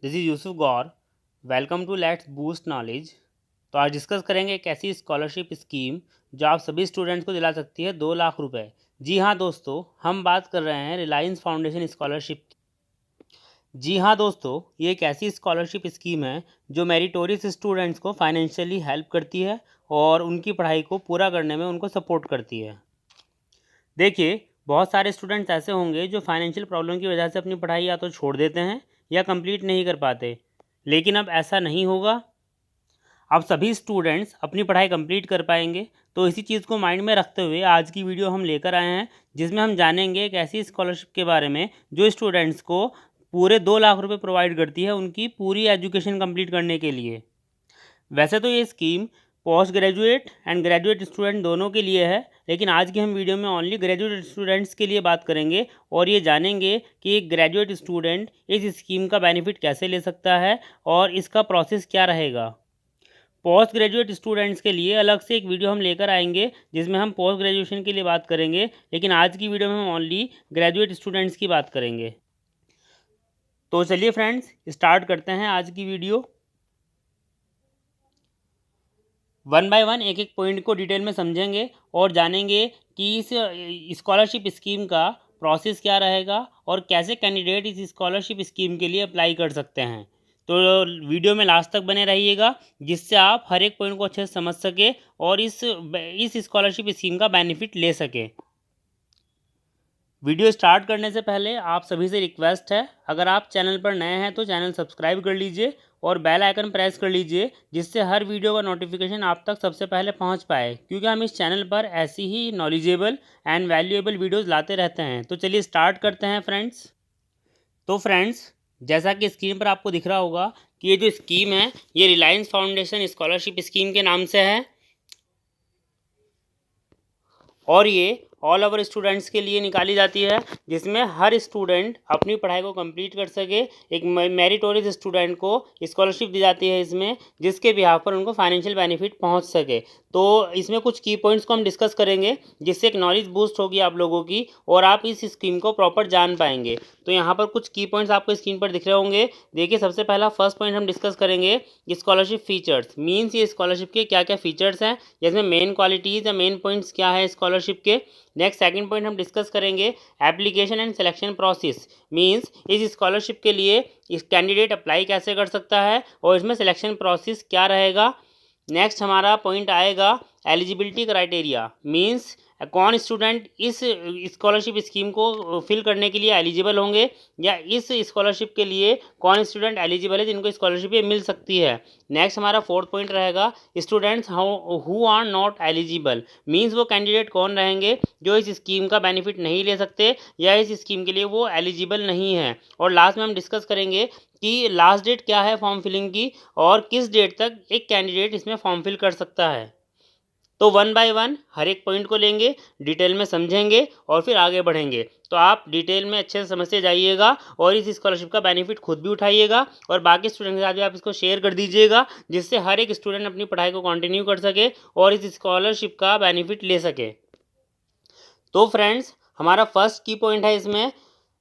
This is Yusuf Gaur. Welcome to let's boost knowledge. तो आज discuss करेंगे एक ऐसी स्कॉलरशिप स्कीम जो आप सभी स्टूडेंट्स को दिला सकती है 2 लाख रुपए। जी हाँ दोस्तों, हम बात कर रहे हैं रिलायंस फाउंडेशन स्कॉलरशिप। जी हाँ दोस्तों, ये एक ऐसी स्कॉलरशिप स्कीम है जो मेरिटोरियस स्टूडेंट्स को फाइनेंशियली हेल्प करती है और उनकी पढ़ाई को पूरा करने में उनको सपोर्ट करती है। देखिए, बहुत सारे स्टूडेंट्स ऐसे होंगे जो फाइनेंशियल प्रॉब्लम की वजह से अपनी पढ़ाई या तो छोड़ देते हैं या कंप्लीट नहीं कर पाते। लेकिन अब ऐसा नहीं होगा। अब सभी स्टूडेंट्स अपनी पढ़ाई कंप्लीट कर पाएंगे। तो इसी चीज़ को माइंड में रखते हुए आज की वीडियो हम लेकर आए हैं, जिसमें हम जानेंगे एक ऐसी स्कॉलरशिप के बारे में जो स्टूडेंट्स को पूरे 2 लाख रुपए प्रोवाइड करती है उनकी पूरी एजुकेशन कंप्लीट करने के लिए। वैसे तो ये scheme post graduate and graduate student दोनों के लिए है, लेकिन आज की हम वीडियो में ओनली ग्रेजुएट स्टूडेंट्स के लिए बात करेंगे और ये जानेंगे कि एक ग्रेजुएट स्टूडेंट इस स्कीम का बेनिफिट कैसे ले सकता है और इसका प्रोसेस क्या रहेगा। पोस्ट ग्रेजुएट स्टूडेंट्स के लिए अलग से एक वीडियो हम लेकर आएंगे जिसमें हम पोस्ट ग्रेजुएशन के लिए बात करेंगे, लेकिन आज की वीडियो में हम ओनली ग्रेजुएट स्टूडेंट्स की बात करेंगे। तो चलिए फ्रेंड्स, स्टार्ट करते हैं आज की वीडियो। वन बाय वन एक एक पॉइंट को डिटेल में समझेंगे और जानेंगे कि इस स्कॉलरशिप स्कीम का प्रोसेस क्या रहेगा और कैसे कैंडिडेट इस स्कॉलरशिप स्कीम के लिए अप्लाई कर सकते हैं। तो वीडियो में लास्ट तक बने रहिएगा, जिससे आप हर एक पॉइंट को अच्छे से समझ सके और इस स्कॉलरशिप स्कीम का बेनिफिट ले सके। वीडियो स्टार्ट करने से पहले आप सभी से रिक्वेस्ट है, अगर आप चैनल पर नए हैं तो चैनल सब्सक्राइब कर लीजिए और बेल आइकन प्रेस कर लीजिए, जिससे हर वीडियो का नोटिफिकेशन आप तक सबसे पहले पहुंच पाए, क्योंकि हम इस चैनल पर ऐसी ही नॉलेजेबल एंड वैल्यूएबल वीडियोस लाते रहते हैं। तो चलिए स्टार्ट करते हैं फ्रेंड्स। तो फ्रेंड्स, जैसा कि स्क्रीन पर आपको दिख रहा होगा कि ये जो स्कीम है ये रिलायंस फाउंडेशन स्कॉलरशिप स्कीम के नाम से है और ये ऑल ओवर स्टूडेंट्स के लिए निकाली जाती है, जिसमें हर स्टूडेंट अपनी पढ़ाई को कंप्लीट कर सके। एक मेरिटोरियस स्टूडेंट को स्कॉलरशिप दी जाती है इसमें, जिसके बिहाफ पर उनको फाइनेंशियल बेनिफिट पहुंच सके। तो इसमें कुछ की पॉइंट्स को हम डिस्कस करेंगे, जिससे एक नॉलेज बूस्ट होगी आप लोगों की और आप इस स्कीम को प्रॉपर जान पाएंगे। तो यहाँ पर कुछ की पॉइंट्स आपको स्क्रीन पर दिख रहे होंगे। देखिए, सबसे पहला फर्स्ट पॉइंट हम डिस्कस करेंगे स्कॉलरशिप फीचर्स। मीन्स ये स्कॉलरशिप के क्या क्या फीचर्स हैं, जिसमें मेन क्वालिटीज़ या मेन पॉइंट्स क्या है स्कॉलरशिप के। नेक्स्ट सेकंड पॉइंट हम डिस्कस करेंगे application and selection process. Means इस स्कॉलरशिप के लिए इस कैंडिडेट अप्लाई कैसे कर सकता है और इसमें सिलेक्शन प्रोसेस क्या रहेगा। नेक्स्ट हमारा पॉइंट आएगा एलिजिबिलिटी क्राइटेरिया। मींस कौन स्टूडेंट इस स्कॉलरशिप स्कीम को फिल करने के लिए एलिजिबल होंगे, या इस स्कॉलरशिप के लिए कौन स्टूडेंट एलिजिबल है जिनको स्कॉलरशिप ये मिल सकती है। नेक्स्ट हमारा फोर्थ पॉइंट रहेगा students who are not eligible. Means वो कैंडिडेट कौन रहेंगे जो इस स्कीम का बेनिफिट नहीं ले सकते या इस स्कीम के लिए वो एलिजिबल नहीं है। और लास्ट में हम डिस्कस करेंगे कि लास्ट डेट क्या है फॉर्म फिलिंग की और किस डेट तक एक कैंडिडेट इसमें फॉर्म फिल कर सकता है। तो वन बाय वन हर एक पॉइंट को लेंगे, डिटेल में समझेंगे और फिर आगे बढ़ेंगे। तो आप डिटेल में अच्छे से समझते जाइएगा और इस स्कॉलरशिप का बेनिफिट खुद भी उठाइएगा और बाकी स्टूडेंट के साथ भी आप इसको शेयर कर दीजिएगा, जिससे हर एक स्टूडेंट अपनी पढ़ाई को कंटिन्यू कर सके और इस स्कॉलरशिप का बेनिफिट ले सके। तो फ्रेंड्स, हमारा फर्स्ट की पॉइंट है इसमें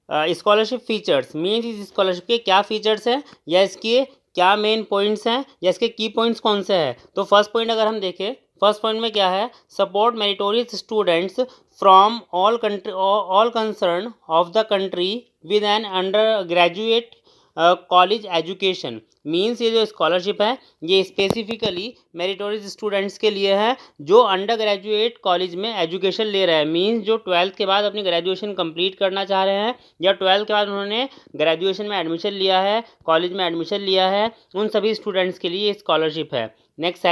स्कॉलरशिप फीचर्स। मीन्स इस स्कॉलरशिप के क्या फीचर्स हैं या इसके क्या मेन पॉइंट्स हैं या इसके की पॉइंट्स कौन से हैं। तो फर्स्ट पॉइंट अगर हम देखें, फर्स्ट पॉइंट में क्या है, support meritorious students from all concern of the country with an undergraduate college education. Means ये जो स्कॉलरशिप है ये स्पेसिफिकली मेरिटोरियस स्टूडेंट्स के लिए है जो अंडर ग्रेजुएट कॉलेज में एजुकेशन ले रहे हैं। मीन्स जो 12th के बाद अपनी ग्रेजुएशन कंप्लीट करना चाह रहे हैं या 12th के बाद उन्होंने ग्रेजुएशन में एडमिशन लिया है, कॉलेज में एडमिशन लिया है, उन सभी स्टूडेंट्स के लिए स्कॉलरशिप है। नेक्स्ट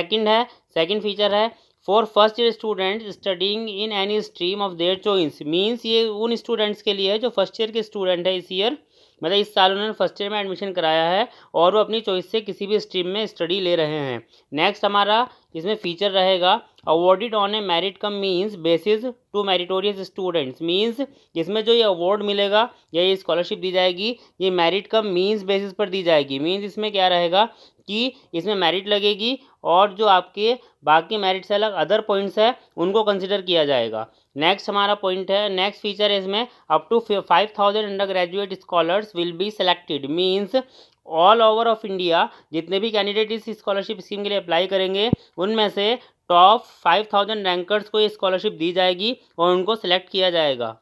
सेकंड फीचर है for first year student studying in any stream of their choice. Means ये उन स्टूडेंट्स के लिए है जो फर्स्ट ईयर के स्टूडेंट है इस ईयर, मतलब इस साल उन्होंने फर्स्ट ईयर में एडमिशन कराया है और वो अपनी चॉइस से किसी भी स्ट्रीम में स्टडी ले रहे हैं। नेक्स्ट हमारा इसमें फीचर रहेगा awarded on a merit cum means basis to meritorious students. Means इसमें जो ये अवार्ड मिलेगा या ये स्कॉलरशिप दी जाएगी ये मेरिट कम मीन्स बेसिस पर दी जाएगी। मीन्स इसमें क्या रहेगा कि इसमें मेरिट लगेगी और जो आपके बाकी मेरिट से अलग अदर पॉइंट्स है उनको कंसिडर किया जाएगा। नेक्स्ट हमारा पॉइंट है, नेक्स्ट फीचर है इसमें up to 5000 undergraduate scholars will be selected. Means all over of India जितने भी कैंडिडेट इस स्कॉलरशिप स्कीम के लिए अप्लाई करेंगे उनमें से टॉप 5000 रैंकर्स को ये स्कॉलरशिप दी जाएगी और उनको सिलेक्ट किया जाएगा।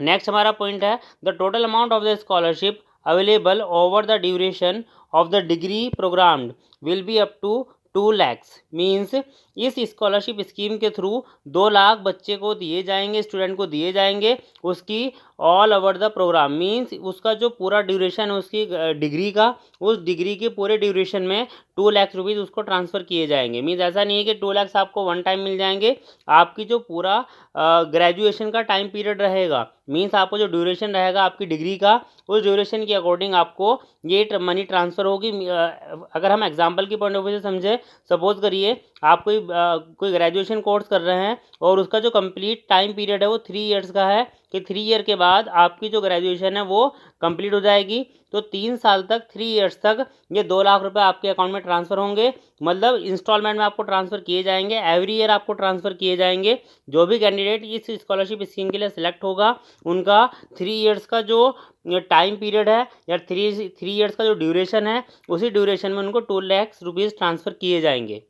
नेक्स्ट हमारा पॉइंट है the total amount of the scholarship available over the duration of the degree programme will be up to 2 lakhs। Means इस स्कॉलरशिप स्कीम के थ्रू 2 लाख बच्चे को दिए जाएंगे, स्टूडेंट को दिए जाएंगे, उसकी all over the programme means उसका जो पूरा ड्यूरेशन है उसकी डिग्री का, उस डिग्री के पूरे ड्यूरेशन में 2 लाख रुपीज़ उसको ट्रांसफ़र किए जाएंगे। मीन्स ऐसा नहीं है कि 2 लाख आपको वन टाइम मिल जाएंगे, आपकी जो पूरा ग्रेजुएशन का टाइम पीरियड रहेगा, मीन्स आपको जो ड्यूरेशन रहेगा आपकी डिग्री का, उस ड्यूरेशन के अकॉर्डिंग आपको ये मनी ट्रांसफ़र होगी। अगर हम एग्जांपल की पॉइंट ऑफ व्यू से समझे, सपोज करिए आप कोई ग्रेजुएशन कोर्स कर रहे हैं और उसका जो कंप्लीट टाइम पीरियड है वो 3 ईयर्स का है कि 3 ईयर के बाद आपकी जो ग्रेजुएशन है वो कंप्लीट हो जाएगी। तो 3 साल तक, 3 ईयर्स तक ये 2 लाख रुपए आपके अकाउंट में ट्रांसफ़र होंगे, मतलब इंस्टॉलमेंट में आपको ट्रांसफ़र किए जाएंगे, एवरी ईयर आपको ट्रांसफ़र किए जाएंगे। जो भी कैंडिडेट इस स्कॉलरशिप स्कीम के लिए सिलेक्ट होगा उनका 3 ईयर्स का जो टाइम पीरियड है या 3 ईयर्स का जो ड्यूरेशन है, उसी ड्यूरेशन में उनको 2 लाख रुपीज़ ट्रांसफ़र किए जाएंगे।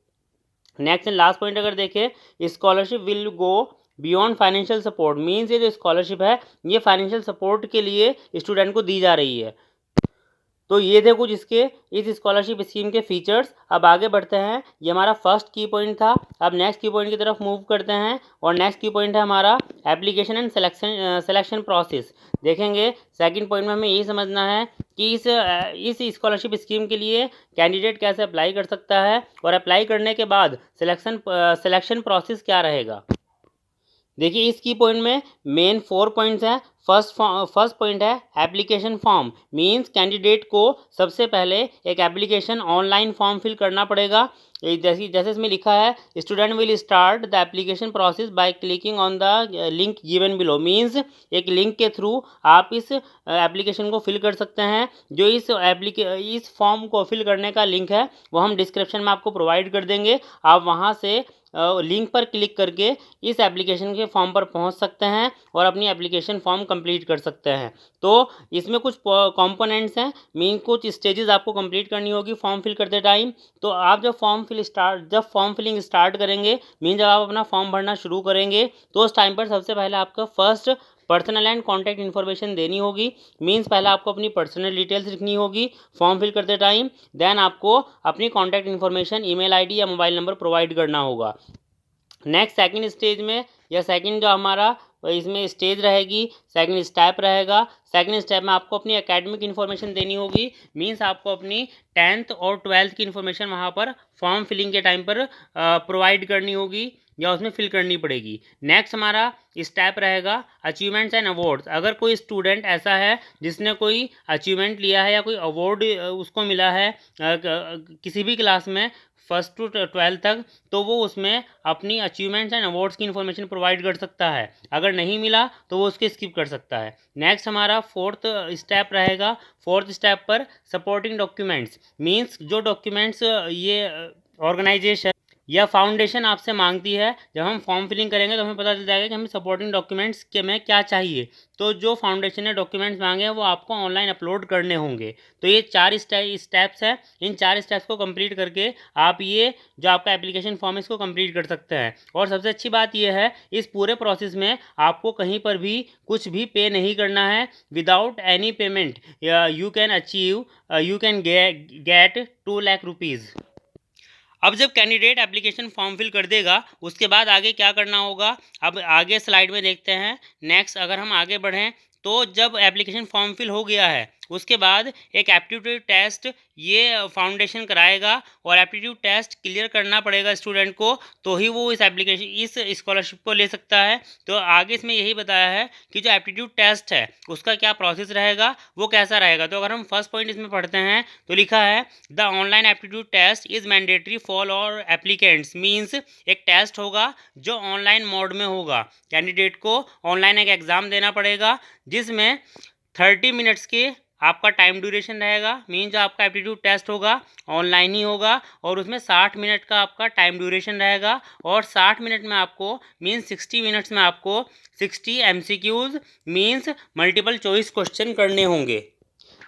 नेक्स्ट एंड लास्ट पॉइंट अगर देखें, scholarship will go beyond financial support. Means ये जो स्कॉलरशिप है ये फाइनेंशियल सपोर्ट के लिए स्टूडेंट को दी जा रही है। तो ये थे कुछ इसके इस स्कॉलरशिप स्कीम के फीचर्स। अब आगे बढ़ते हैं, ये हमारा फर्स्ट की पॉइंट था। अब नेक्स्ट की पॉइंट की तरफ मूव करते हैं और नेक्स्ट की पॉइंट है हमारा एप्लीकेशन एंड सिलेक्शन प्रोसेस। देखेंगे सेकंड पॉइंट में हमें यही समझना है कि इस स्कॉलरशिप स्कीम के लिए कैंडिडेट कैसे अप्लाई कर सकता है और अप्लाई करने के बाद सिलेक्शन प्रोसेस क्या रहेगा। देखिए इस की पॉइंट में मेन 4 पॉइंट्स हैं। फर्स्ट पॉइंट है एप्लीकेशन फॉर्म। मींस कैंडिडेट को सबसे पहले एक एप्लीकेशन ऑनलाइन फॉर्म फिल करना पड़ेगा। जैसे इसमें लिखा है, student will start the application process by clicking on the link given below. Means एक लिंक के थ्रू आप इस एप्लीकेशन को फिल कर सकते हैं। जो इस फॉर्म को फिल करने का लिंक है वो हम डिस्क्रिप्शन में आपको प्रोवाइड कर देंगे। आप वहाँ से लिंक पर क्लिक करके इस एप्लीकेशन के फॉर्म पर पहुंच सकते हैं और अपनी एप्लीकेशन फॉर्म कंप्लीट कर सकते हैं। तो इसमें कुछ कंपोनेंट्स हैं, मीन कुछ स्टेजेस आपको कंप्लीट करनी होगी फॉर्म फिल करते टाइम। तो आप जब फॉर्म फिलिंग स्टार्ट करेंगे, मीन जब आप अपना फॉर्म भरना शुरू करेंगे, तो उस टाइम पर सबसे पहले आपका first personal and contact information देनी होगी। मीन्स पहले आपको अपनी पर्सनल डिटेल्स लिखनी होगी फॉर्म फिल करते टाइम। देन आपको अपनी कॉन्टैक्ट इन्फॉर्मेशन, ईमेल आईडी या मोबाइल नंबर प्रोवाइड करना होगा। नेक्स्ट सेकंड स्टेज में या सेकंड जो हमारा इसमें स्टेज रहेगी, सेकंड स्टेप रहेगा। सेकंड स्टेप में आपको अपनी एकेडमिक इन्फॉर्मेशन देनी होगी। मीन्स आपको अपनी 10th और 12th की इन्फॉर्मेशन वहाँ पर फॉर्म फिलिंग के टाइम पर प्रोवाइड करनी होगी या उसमें फिल करनी पड़ेगी। नेक्स्ट हमारा स्टेप रहेगा अचीवमेंट्स एंड अवार्ड्स। अगर कोई स्टूडेंट ऐसा है जिसने कोई अचीवमेंट लिया है या कोई अवार्ड उसको मिला है किसी भी क्लास में 1st to 12th तक, तो वो उसमें अपनी अचीवमेंट्स एंड अवार्ड्स की इन्फॉर्मेशन प्रोवाइड कर सकता है। अगर नहीं मिला तो वो उसके स्किप कर सकता है। नेक्स्ट हमारा 4th स्टेप रहेगा। 4th स्टेप पर सपोर्टिंग डॉक्यूमेंट्स। मीन्स जो डॉक्यूमेंट्स ये ऑर्गेनाइजेशन या फाउंडेशन आपसे मांगती है, जब हम फॉर्म फिलिंग करेंगे तो हमें पता चल जाएगा कि हमें सपोर्टिंग डॉक्यूमेंट्स के में क्या चाहिए। तो जो फाउंडेशन ने डॉक्यूमेंट्स मांगे हैं वो आपको ऑनलाइन अपलोड करने होंगे। तो ये 4 स्टेप्स हैं। इन 4 स्टेप्स को कंप्लीट करके आप ये जो आपका एप्लीकेशन फॉर्म है इसको कंप्लीट कर सकते हैं। और सबसे अच्छी बात यह है, इस पूरे प्रोसेस में आपको कहीं पर भी कुछ भी पे नहीं करना है। Without any payment you can get 2 lakh rupees. अब जब कैंडिडेट एप्लीकेशन फॉर्म फिल कर देगा उसके बाद आगे क्या करना होगा, अब आगे स्लाइड में देखते हैं। नेक्स्ट अगर हम आगे बढ़ें तो जब एप्लीकेशन फॉर्म फिल हो गया है उसके बाद एक एप्टीट्यूड टेस्ट ये फाउंडेशन कराएगा और एप्टीट्यूड टेस्ट क्लियर करना पड़ेगा स्टूडेंट को, तो ही वो इस स्कॉलरशिप को ले सकता है। तो आगे इसमें यही बताया है कि जो एप्टीट्यूड टेस्ट है उसका क्या प्रोसेस रहेगा, वो कैसा रहेगा। तो अगर हम फर्स्ट पॉइंट इसमें पढ़ते हैं तो लिखा है the online aptitude test is mandatory for all applicants. Means एक टेस्ट होगा जो ऑनलाइन मोड में होगा। कैंडिडेट को ऑनलाइन एक एग्ज़ाम देना पड़ेगा जिसमें 30 मिनट्स के आपका टाइम ड्यूरेशन रहेगा। मीन जो आपका एप्टीट्यूड टेस्ट होगा ऑनलाइन ही होगा और उसमें 60 मिनट का आपका टाइम ड्यूरेशन रहेगा। और 60 मिनट में आपको मीन 60 मिनट्स में आपको 60 MCQs means multiple choice question करने होंगे।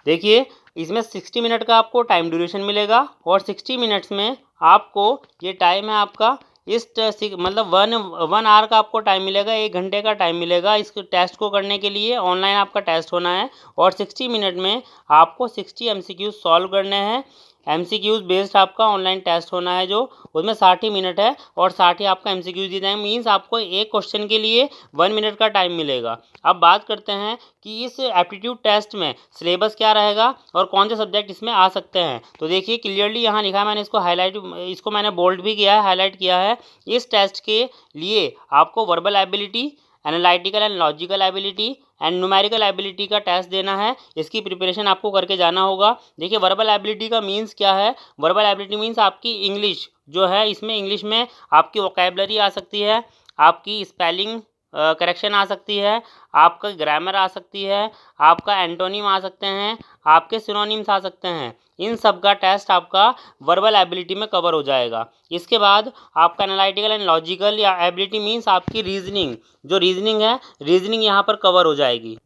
देखिए इसमें 60 मिनट का आपको टाइम ड्यूरेशन मिलेगा और 60 मिनट्स में आपको ये टाइम है आपका मतलब वन आवर का आपको टाइम मिलेगा, 1 घंटे का टाइम मिलेगा इस टेस्ट को करने के लिए। ऑनलाइन आपका टेस्ट होना है और 60 मिनट में आपको 60 MCQ सॉल्व करने हैं। MCQs बेस्ड आपका ऑनलाइन टेस्ट होना है जो उसमें 60 मिनट है और 60 आपका MCQs दिए जाएंगे। मीन्स आपको एक क्वेश्चन के लिए 1 मिनट का टाइम मिलेगा। अब बात करते हैं कि इस एप्टीट्यूड टेस्ट में सिलेबस क्या रहेगा और कौन से सब्जेक्ट इसमें आ सकते हैं। तो देखिए क्लियरली यहाँ लिखा है, मैंने इसको मैंने बोल्ड भी किया है, हाईलाइट किया है। इस टेस्ट के लिए आपको verbal ability, analytical and logical ability and numerical ability का टेस्ट देना है। इसकी प्रिपरेशन आपको करके जाना होगा। देखिए वर्बल एबिलिटी का मीन्स क्या है। वर्बल एबिलिटी मीन्स आपकी इंग्लिश जो है, इसमें इंग्लिश में आपकी वोकैबुलरी आ सकती है, आपकी स्पेलिंग करेक्शन आ सकती है, आपका ग्रामर आ सकती है, आपका एंटोनिम आ सकते हैं, आपके सिनोनिम्स आ सकते हैं। इन सब का टेस्ट आपका वर्बल एबिलिटी में कवर हो जाएगा। इसके बाद आपका एनालिटिकल एंड लॉजिकल या एबिलिटी मीन्स आपकी रीजनिंग, जो रीजनिंग है, रीजनिंग यहाँ पर कवर हो जाएगी।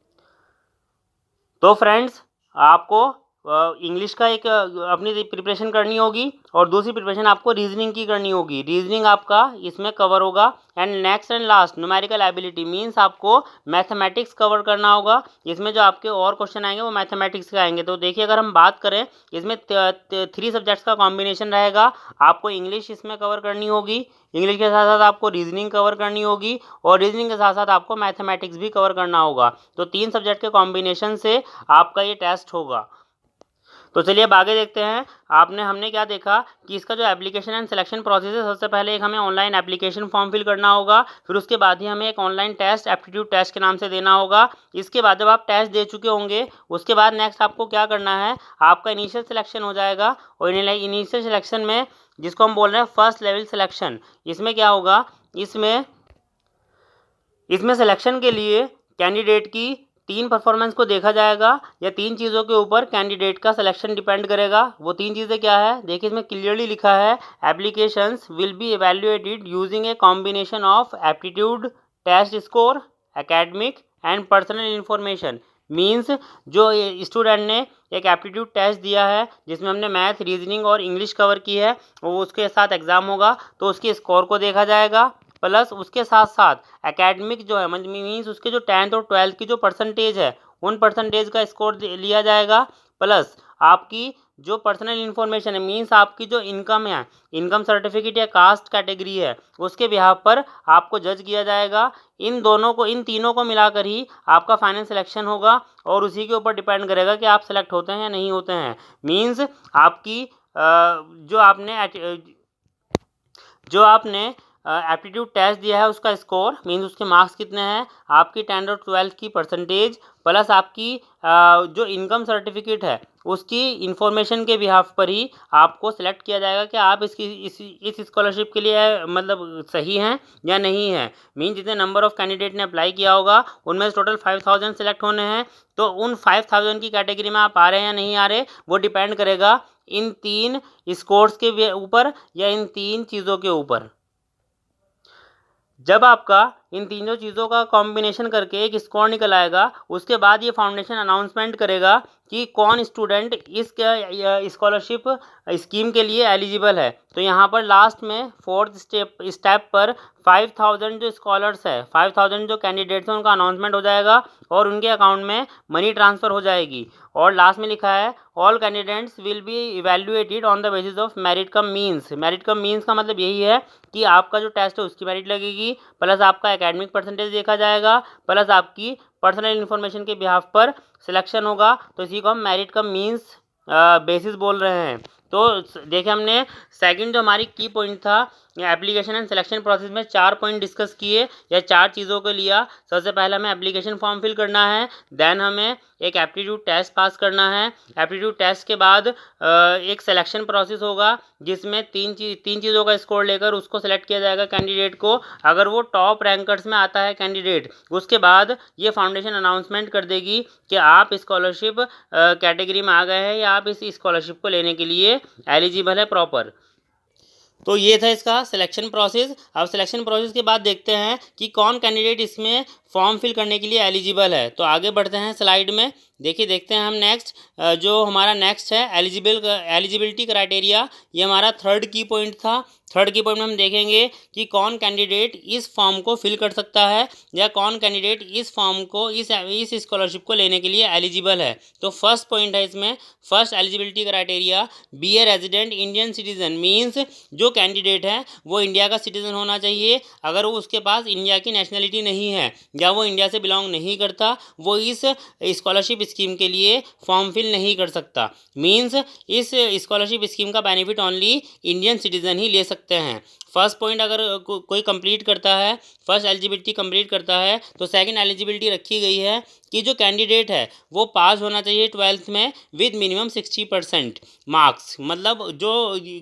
तो फ्रेंड्स आपको इंग्लिश का एक अपनी प्रिपरेशन करनी होगी और दूसरी प्रिपरेशन आपको रीजनिंग की करनी होगी। रीजनिंग आपका इसमें कवर होगा। And next and last numerical ability means आपको मैथमेटिक्स कवर करना होगा। इसमें जो आपके और क्वेश्चन आएंगे वो मैथमेटिक्स के आएंगे। तो देखिए अगर हम बात करें, इसमें 3 सब्जेक्ट्स का कॉम्बिनेशन रहेगा। आपको इंग्लिश इसमें कवर करनी होगी, इंग्लिश के साथ साथ आपको रीजनिंग कवर करनी होगी और रीजनिंग के साथ साथ आपको मैथमेटिक्स भी कवर करना होगा। तो 3 सब्जेक्ट के कॉम्बिनेशन से आपका ये टेस्ट होगा। तो चलिए अब आगे देखते हैं। हमने क्या देखा कि इसका जो एप्लीकेशन एंड सिलेक्शन प्रोसेस है, सबसे पहले एक हमें ऑनलाइन एप्लीकेशन फॉर्म फिल करना होगा, फिर उसके बाद ही हमें एक ऑनलाइन टेस्ट एप्टीट्यूड टेस्ट के नाम से देना होगा। इसके बाद जब आप टेस्ट दे चुके होंगे उसके बाद नेक्स्ट आपको क्या करना है, आपका इनिशियल सिलेक्शन हो जाएगा और इनिशियल सिलेक्शन में जिसको हम बोल रहे हैं फर्स्ट लेवल सिलेक्शन, इसमें क्या होगा, इसमें सिलेक्शन के लिए कैंडिडेट की 3 परफॉर्मेंस को देखा जाएगा या 3 चीज़ों के ऊपर कैंडिडेट का सिलेक्शन डिपेंड करेगा। वो 3 चीज़ें क्या है, देखिए इसमें क्लियरली लिखा है, applications will be evaluated using a combination of aptitude test score, academic and personal information. Means जो स्टूडेंट ने एक एप्टीट्यूड टेस्ट दिया है जिसमें हमने मैथ, रीजनिंग और इंग्लिश कवर की है, वो उसके साथ एग्ज़ाम होगा तो उसके स्कोर को देखा जाएगा, प्लस उसके साथ साथ एकेडमिक जो है मीन्स उसके जो 10th और 12th की जो परसेंटेज है उन परसेंटेज का स्कोर लिया जाएगा, प्लस आपकी जो पर्सनल इन्फॉर्मेशन है मीन्स आपकी जो इनकम है, इनकम सर्टिफिकेट या कास्ट कैटेगरी है, उसके बिहाफ पर आपको जज किया जाएगा। इन तीनों को मिलाकर ही आपका फाइनल सिलेक्शन होगा और उसी के ऊपर डिपेंड करेगा कि आप सेलेक्ट होते हैं या नहीं होते हैं। मीन्स आपकी जो आपने एप्टीट्यूड टेस्ट दिया है उसका स्कोर मीन्स उसके मार्क्स कितने हैं, आपकी 10th और 12th की परसेंटेज, प्लस आपकी जो इनकम सर्टिफिकेट है उसकी इन्फॉर्मेशन के बिहाफ पर ही आपको सेलेक्ट किया जाएगा कि आप इस स्कॉलरशिप के लिए मतलब सही हैं या नहीं है। मीन जितने नंबर ऑफ़ कैंडिडेट ने अप्लाई किया होगा उनमें से टोटल 5000 सेलेक्ट होने हैं, तो उन 5000 की कैटेगरी में आप आ रहे हैं या नहीं आ रहे वो डिपेंड करेगा इन 3 स्कोर्स के ऊपर या इन 3 चीज़ों के ऊपर। जब आपका इन तीनों चीज़ों का कॉम्बिनेशन करके एक स्कोर निकल आएगा उसके बाद ये फाउंडेशन अनाउंसमेंट करेगा कि कौन स्टूडेंट इस स्कॉलरशिप स्कीम के लिए एलिजिबल है। तो यहाँ पर लास्ट में 4th स्टेप पर 5000 जो स्कॉलर्स है, 5000 जो कैंडिडेट्स हैं उनका अनाउंसमेंट हो जाएगा और उनके अकाउंट में मनी ट्रांसफ़र हो जाएगी। और लास्ट में लिखा है all candidates will be evaluated on the basis of merit cum means. Merit cum means का मतलब यही है कि आपका जो टेस्ट है उसकी मेरिट लगेगी, प्लस आपका एकेडमिक परसेंटेज देखा जाएगा, प्लस आपकी पर्सनल इन्फॉर्मेशन के बिहाफ पर सिलेक्शन होगा। तो इसी को हम मेरिट कम मीन्स बेसिस बोल रहे हैं। तो देखिए हमने सेकंड जो हमारी की पॉइंट था एप्लीकेशन एंड सिलेक्शन प्रोसेस में 4 पॉइंट डिस्कस किए या 4 चीज़ों को लिया। सबसे पहले हमें एप्लीकेशन फॉर्म फिल करना है, देन हमें एक एप्टीट्यूड टेस्ट पास करना है। एप्टीट्यूड टेस्ट के बाद एक सिलेक्शन प्रोसेस होगा जिसमें तीन चीज़ों का स्कोर लेकर उसको सेलेक्ट किया जाएगा कैंडिडेट को। अगर वो टॉप रैंकर्स में आता है कैंडिडेट, उसके बाद ये फाउंडेशन अनाउंसमेंट कर देगी कि आप स्कॉलरशिप कैटेगरी में आ गए हैं या आप इस स्कॉलरशिप को लेने के लिए एलिजिबल है प्रॉपर। तो ये था इसका सिलेक्शन प्रोसेस। अब सिलेक्शन प्रोसेस के बाद देखते हैं कि कौन कैंडिडेट इसमें फॉर्म फिल करने के लिए एलिजिबल है। तो आगे बढ़ते हैं स्लाइड में। देखिए देखते हैं हम नेक्स्ट, जो हमारा नेक्स्ट है एलिजिबिलिटी क्राइटेरिया। ये हमारा थर्ड की पॉइंट था। थर्ड की पॉइंट में हम देखेंगे कि कौन कैंडिडेट इस फॉर्म को फिल कर सकता है या कौन कैंडिडेट इस फॉर्म को इस स्कॉलरशिप को लेने के लिए एलिजिबल है। तो फर्स्ट पॉइंट है इसमें, first eligibility criteria, be a resident Indian citizen. Means जो कैंडिडेट है वो इंडिया का सिटीजन होना चाहिए। अगर वो उसके पास इंडिया की नेशनलिटी नहीं है या वो इंडिया से बिलोंग नहीं करता, वो इस स्कॉलरशिप स्कीम के लिए फॉर्म फिल नहीं कर सकता। मीन्स इस स्कॉलरशिप स्कीम का बेनिफिट ओनली इंडियन सिटीजन ही ले सकते हैं। फर्स्ट पॉइंट अगर कोई कंप्लीट करता है, फर्स्ट एलिजिबिलिटी कंप्लीट करता है, तो सेकंड एलिजिबिलिटी रखी गई है कि जो कैंडिडेट है वो पास होना चाहिए 12th में विद मिनिमम 60% मार्क्स। मतलब जो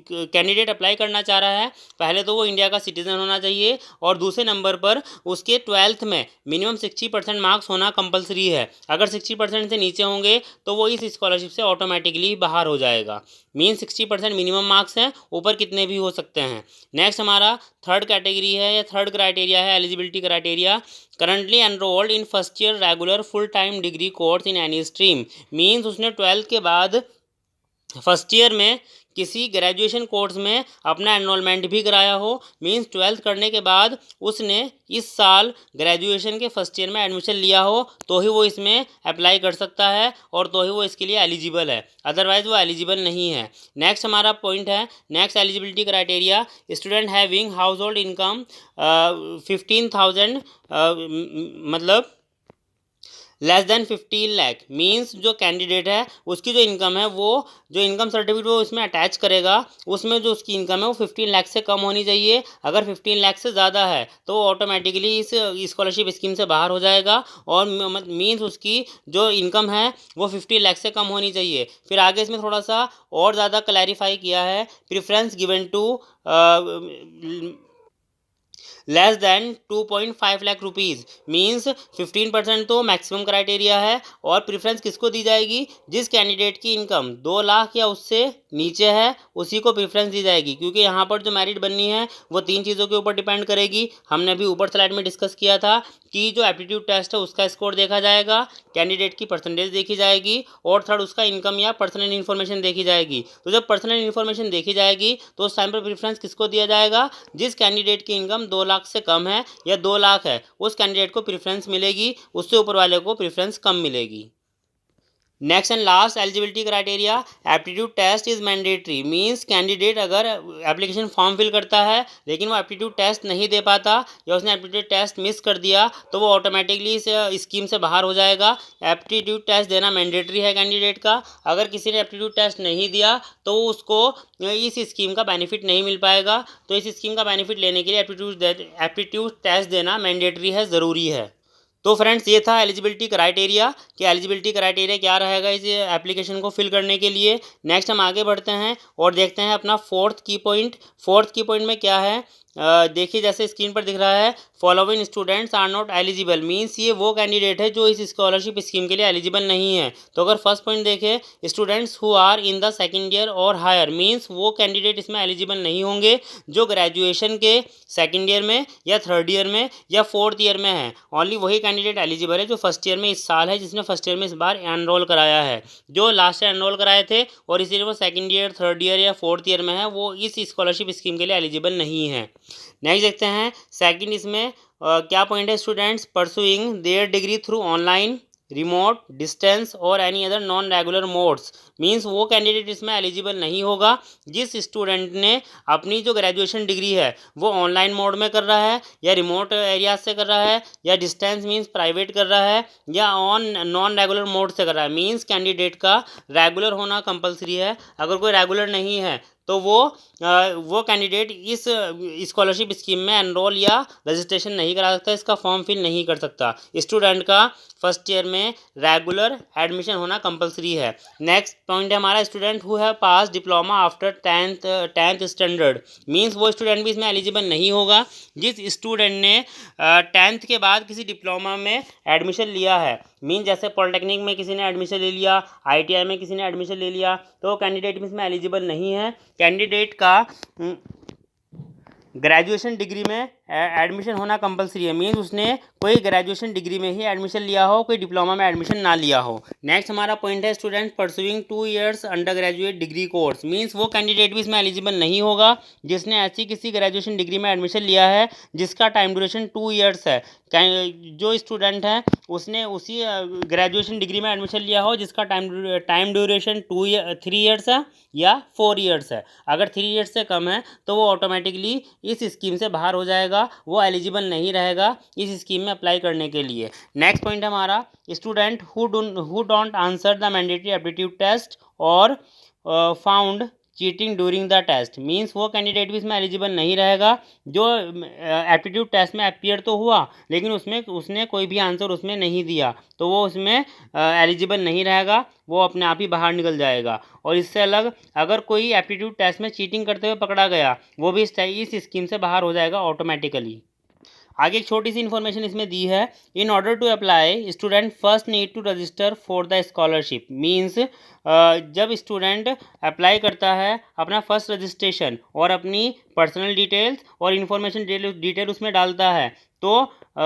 कैंडिडेट अप्लाई करना चाह रहा है, पहले तो वो इंडिया का सिटीज़न होना चाहिए और दूसरे नंबर पर उसके 12th में मिनिमम 60% मार्क्स होना कंपलसरी है। अगर 60% से नीचे होंगे तो वो इस स्कॉलरशिप से ऑटोमेटिकली बाहर हो जाएगा। मीन 60% मिनिमम मार्क्स हैं, ऊपर कितने भी हो सकते हैं। नेक्स्ट हमारा थर्ड कैटेगरी है या थर्ड क्राइटेरिया है eligibility criteria, currently enrolled in first year regular full time degree course in any stream. Means उसने 12th के बाद फर्स्ट ईयर में किसी ग्रेजुएशन कोर्स में अपना एनरोलमेंट भी कराया हो। मीन्स 12th करने के बाद उसने इस साल ग्रेजुएशन के फर्स्ट ईयर में एडमिशन लिया हो तो ही वो इसमें अप्लाई कर सकता है और तो ही वो इसके लिए एलिजिबल है, अदरवाइज वो एलिजिबल नहीं है। नेक्स्ट हमारा पॉइंट है, next eligibility criteria, student having house hold income 15,000 मतलब लेस देन 15 लाख। मीन्स जो कैंडिडेट है उसकी जो इनकम है, वो जो इनकम सर्टिफिकेट वो इसमें अटैच करेगा उसमें जो उसकी इनकम है वो 15 लाख से कम होनी चाहिए। अगर 15 लाख से ज़्यादा है तो वो ऑटोमेटिकली इस स्कॉलरशिप स्कीम से बाहर हो जाएगा। और मीन्स उसकी जो इनकम है वो 15 लाख से कम होनी चाहिए। फिर आगे इसमें थोड़ा सा और ज़्यादा क्लैरिफाई किया है, preference given to less than 2.5 lakh rupees. Means 15% तो मैक्सिमम क्राइटेरिया है और प्रेफरेंस किसको दी जाएगी, जिस कैंडिडेट की इनकम 2 लाख या उससे नीचे है उसी को प्रेफरेंस दी जाएगी। क्योंकि यहाँ पर जो मेरिट बननी है वो 3 चीज़ों के ऊपर डिपेंड करेगी। हमने अभी ऊपर स्लाइड में डिस्कस किया था कि जो एप्टीट्यूड टेस्ट है उसका स्कोर देखा जाएगा, कैंडिडेट की परसेंटेज देखी जाएगी और थर्ड उसका इनकम या पर्सनल इन्फॉर्मेशन देखी जाएगी। तो जब पर्सनल इन्फॉर्मेशन देखी जाएगी तो उस टाइम पर प्रेफरेंस किसको दिया जाएगा, जिस कैंडिडेट की इनकम 2 लाख से कम है या 2 लाख है उस कैंडिडेट को प्रेफरेंस मिलेगी, उससे ऊपर वाले को प्रेफरेंस कम मिलेगी। Next and last eligibility criteria, aptitude test is mandatory. Means candidate अगर एप्लीकेशन फॉर्म फिल करता है लेकिन वो एप्टीट्यूड टेस्ट नहीं दे पाता या उसने एप्टीट्यूड टेस्ट मिस कर दिया तो वो ऑटोमेटिकली इस स्कीम से बाहर हो जाएगा। एप्टीट्यूड टेस्ट देना मैंडेटरी है कैंडिडेट का। अगर किसी ने एप्टीट्यूड टेस्ट नहीं दिया तो उसको इस स्कीम का बेनिफिट नहीं मिल पाएगा। तो इस स्कीम का बेनिफिट लेने के लिए एप्टीट्यूड टेस्ट देना मैंडेटरी है, ज़रूरी है। तो फ्रेंड्स ये था एलिजिबिलिटी क्राइटेरिया कि एलिजिबिलिटी क्राइटेरिया क्या रहेगा इस एप्लीकेशन को फिल करने के लिए। नेक्स्ट हम आगे बढ़ते हैं और देखते हैं अपना फोर्थ की पॉइंट। फोर्थ की पॉइंट में क्या है, देखिए जैसे स्क्रीन पर दिख रहा है, following students are not eligible. Means ये वो कैंडिडेट है जो इस स्कॉलरशिप स्कीम के लिए एलिजिबल नहीं है। तो अगर फर्स्ट पॉइंट देखें, students who are in the second year और हायर। मीन्स वो कैंडिडेट इसमें एलिजिबल नहीं होंगे जो ग्रेजुएशन के सेकेंड ईयर में या थर्ड ईयर में या फोर्थ ईयर में है। ओनली वही कैंडिडेट एलिजिबल है जो फर्स्ट ईयर में इस साल है, जिसने फर्स्ट ईयर में इस बार एनरोल कराया है। जो लास्ट ईयर एनरोल कराए थे और इसीलिए वो सेकेंड ईयर, थर्ड ईयर या फोर्थ ईयर में है, वो इस स्कॉलरशिप स्कीम के लिए एलिजिबल नहीं है। नेक्स्ट देखते हैं सेकंड, इसमें क्या पॉइंट है, students pursuing their degree through online, remote, distance और any other non regular modes. Means वो कैंडिडेट इसमें एलिजिबल नहीं होगा जिस स्टूडेंट ने अपनी जो ग्रेजुएशन डिग्री है वो ऑनलाइन मोड में कर रहा है या रिमोट एरिया से कर रहा है या डिस्टेंस मीन्स प्राइवेट कर रहा है या ऑन नॉन रेगुलर मोड से कर रहा है। मीन्स कैंडिडेट का रेगुलर होना कंपलसरी है। अगर कोई रेगुलर नहीं है तो वो कैंडिडेट इस स्कॉलरशिप स्कीम में एनरोल या रजिस्ट्रेशन नहीं करा सकता, इसका फॉर्म फिल नहीं कर सकता। स्टूडेंट का फर्स्ट ईयर में रेगुलर एडमिशन होना कंपलसरी है। नेक्स्ट पॉइंट है हमारा, student who have pass diploma after tenth standard. Means वो स्टूडेंट भी इसमें एलिजिबल नहीं होगा जिस स्टूडेंट ने 10th के बाद किसी डिप्लोमा में एडमिशन लिया है। मीन जैसे पॉलिटेक्निक में किसी ने एडमिशन ले लिया, ITI में किसी ने एडमिशन ले लिया, तो कैंडिडेट इसमें एलिजिबल नहीं है। कैंडिडेट का ग्रेजुएशन डिग्री में एडमिशन होना कंपलसरी है, मीन्स उसने कोई ग्रेजुएशन डिग्री में ही एडमिशन लिया हो, कोई डिप्लोमा में एडमिशन ना लिया हो। नेक्स्ट हमारा पॉइंट है student pursuing 2 years under graduate degree course, means वो कैंडिडेट भी इसमें एलिजिबल नहीं होगा जिसने ऐसी किसी ग्रेजुएशन डिग्री में एडमिशन लिया है जिसका टाइम ड्यूरेशन 2 years है। जो स्टूडेंट है उसने उसी ग्रेजुएशन डिग्री में एडमिशन लिया हो जिसका टाइम ड्यूरेशन 3 years है या 4 years है। अगर 3 years से कम है तो वो ऑटोमेटिकली इस स्कीम से बाहर हो जाएगा, वो एलिजिबल नहीं रहेगा इस स्कीम में अप्लाई करने के लिए। नेक्स्ट पॉइंट है हमारा student who don't answer the mandatory aptitude test और found cheating during the test, means वो कैंडिडेट भी इसमें एलिजिबल नहीं रहेगा जो एप्टीट्यूड टेस्ट में अपीयर तो हुआ लेकिन उसमें उसने कोई भी आंसर उसमें नहीं दिया, तो वो उसमें एलिजिबल नहीं रहेगा, वो अपने आप ही बाहर निकल जाएगा। और इससे अलग अगर कोई एप्टीट्यूड टेस्ट में चीटिंग करते हुए पकड़ा गया वो भी इस स्कीम से बाहर हो जाएगा ऑटोमेटिकली। आगे एक छोटी सी इन्फॉर्मेशन इसमें दी है, in order to apply student first need to register for the scholarship, means जब स्टूडेंट अप्लाई करता है अपना फर्स्ट रजिस्ट्रेशन और अपनी पर्सनल डिटेल्स और इन्फॉर्मेशन डिटेल उसमें डालता है तो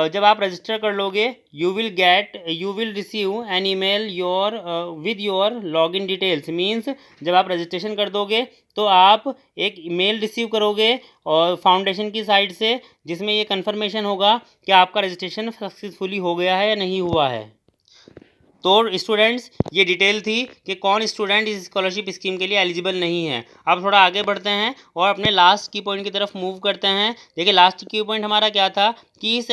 जब आप रजिस्टर कर लोगे you will receive an email your with your login details, means जब आप रजिस्ट्रेशन कर दोगे तो आप एक ईमेल रिसीव करोगे और फाउंडेशन की साइड से जिसमें ये कंफर्मेशन होगा कि आपका रजिस्ट्रेशन सक्सेसफुली हो गया है या नहीं हुआ है। तो स्टूडेंट्स ये डिटेल थी कि कौन स्टूडेंट इस स्कॉलरशिप स्कीम के लिए एलिजिबल नहीं है। अब थोड़ा आगे बढ़ते हैं और अपने लास्ट की पॉइंट की तरफ मूव करते हैं। देखिए लास्ट की पॉइंट हमारा क्या था कि इस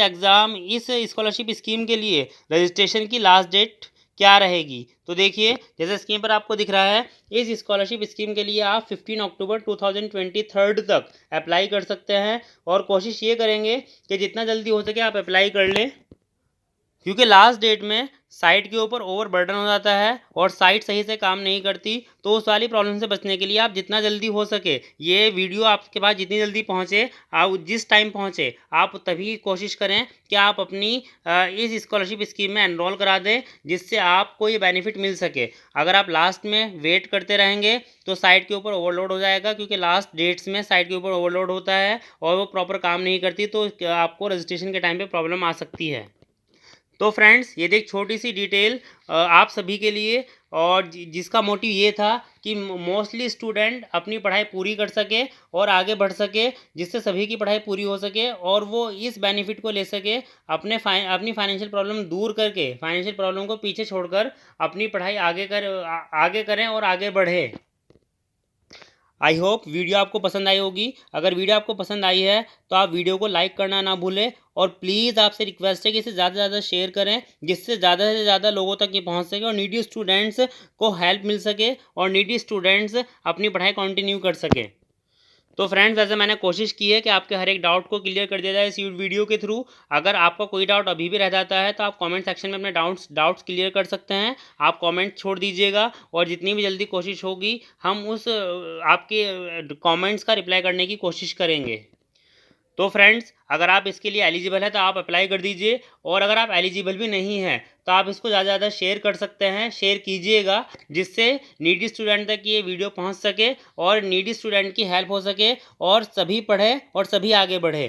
स्कॉलरशिप स्कीम के लिए रजिस्ट्रेशन की लास्ट डेट क्या रहेगी। तो देखिए जैसे स्कीम पर आपको दिख रहा है इस स्कॉलरशिप स्कीम के लिए आप 15 अक्टूबर 2023 तक अप्लाई कर सकते हैं और कोशिश ये करेंगे कि जितना जल्दी हो सके आप अप्लाई कर लें, क्योंकि लास्ट डेट में साइट के ऊपर ओवर बर्डन हो जाता है और साइट सही से काम नहीं करती। तो उस वाली प्रॉब्लम से बचने के लिए आप जितना जल्दी हो सके ये वीडियो आपके पास जितनी जल्दी पहुंचे, आप जिस टाइम पहुंचे आप तभी कोशिश करें कि आप अपनी इस स्कॉलरशिप स्कीम में एनरोल करा दें जिससे आपको ये बेनिफिट मिल सके। अगर आप लास्ट में वेट करते रहेंगे तो साइट के ऊपर ओवरलोड हो जाएगा, क्योंकि लास्ट डेट्स में साइट के ऊपर ओवरलोड होता है और वो प्रॉपर काम नहीं करती, तो आपको रजिस्ट्रेशन के टाइम पर प्रॉब्लम आ सकती है। तो फ्रेंड्स ये एक छोटी सी डिटेल आप सभी के लिए, और जिसका मोटिव ये था कि मोस्टली स्टूडेंट अपनी पढ़ाई पूरी कर सके और आगे बढ़ सके, जिससे सभी की पढ़ाई पूरी हो सके और वो इस बेनिफिट को ले सके, अपनी फाइनेंशियल प्रॉब्लम दूर करके, फाइनेंशियल प्रॉब्लम को पीछे छोड़कर अपनी पढ़ाई आगे करें और आगे बढ़े। आई होप वीडियो आपको पसंद आई होगी। अगर वीडियो आपको पसंद आई है तो आप वीडियो को लाइक करना ना भूलें और प्लीज़ आपसे रिक्वेस्ट है कि इसे ज़्यादा से ज़्यादा शेयर करें जिससे ज़्यादा से ज़्यादा लोगों तक ये पहुंच सके और नीडी स्टूडेंट्स को हेल्प मिल सके और नीडी स्टूडेंट्स अपनी पढ़ाई कंटिन्यू कर सकें। तो फ्रेंड्स वैसे मैंने कोशिश की है कि आपके हर एक डाउट को क्लियर कर दिया जाए इस वीडियो के थ्रू। अगर आपका कोई डाउट अभी भी रह जाता है तो आप कमेंट सेक्शन में अपने डाउट्स क्लियर कर सकते हैं, आप कमेंट छोड़ दीजिएगा और जितनी भी जल्दी कोशिश होगी हम उस आपके कमेंट्स का रिप्लाई करने की कोशिश करेंगे। तो फ्रेंड्स अगर आप इसके लिए एलिजिबल है तो आप अप्लाई कर दीजिए, और अगर आप एलिजिबल भी नहीं हैं तो आप इसको ज़्यादा से ज़्यादा शेयर कर सकते हैं, शेयर कीजिएगा जिससे नीडी स्टूडेंट तक ये वीडियो पहुंच सके और नीडी स्टूडेंट की हेल्प हो सके और सभी पढ़े और सभी आगे बढ़े।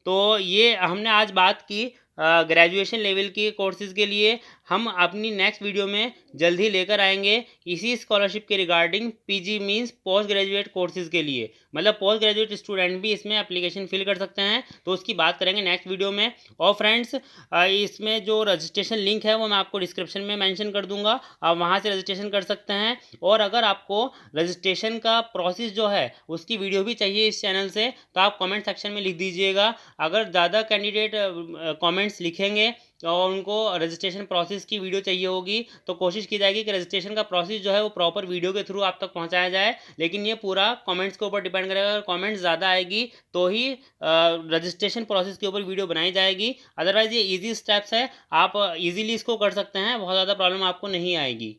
तो ये हमने आज बात की ग्रेजुएशन लेवल की कोर्सेज़ के लिए। हम अपनी नेक्स्ट वीडियो में जल्द ही लेकर आएंगे इसी स्कॉलरशिप के regarding PG means post graduate courses के लिए, मतलब पोस्ट ग्रेजुएट स्टूडेंट भी इसमें एप्लीकेशन फिल कर सकते हैं, तो उसकी बात करेंगे नेक्स्ट वीडियो में। और फ्रेंड्स इसमें जो रजिस्ट्रेशन लिंक है वो मैं आपको डिस्क्रिप्शन में मेंशन कर दूंगा, आप वहाँ से रजिस्ट्रेशन कर सकते हैं। और अगर आपको रजिस्ट्रेशन का प्रोसेस जो है उसकी वीडियो भी चाहिए इस चैनल से तो आप कमेंट सेक्शन में लिख दीजिएगा। अगर ज़्यादा कैंडिडेट कमेंट्स लिखेंगे और उनको रजिस्ट्रेशन प्रोसेस की वीडियो चाहिए होगी तो कोशिश की जाएगी कि रजिस्ट्रेशन का प्रोसेस जो है वो प्रॉपर वीडियो के थ्रू आप तक पहुंचाया जाए, लेकिन ये पूरा कमेंट्स के ऊपर डिपेंड करेगा। अगर कमेंट्स ज़्यादा आएगी तो ही रजिस्ट्रेशन प्रोसेस के ऊपर वीडियो बनाई जाएगी, अदरवाइज़ ये ईजी स्टेप्स है, आप ईजीली इसको कर सकते हैं, बहुत ज़्यादा प्रॉब्लम आपको नहीं आएगी।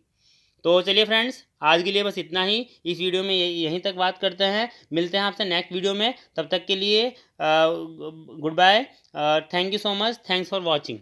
तो चलिए फ्रेंड्स आज के लिए बस इतना ही, इस वीडियो में यहीं तक बात करते हैं, मिलते हैं आपसे नेक्स्ट वीडियो में, तब तक के लिए goodbye, thank you so much, thanks for watching.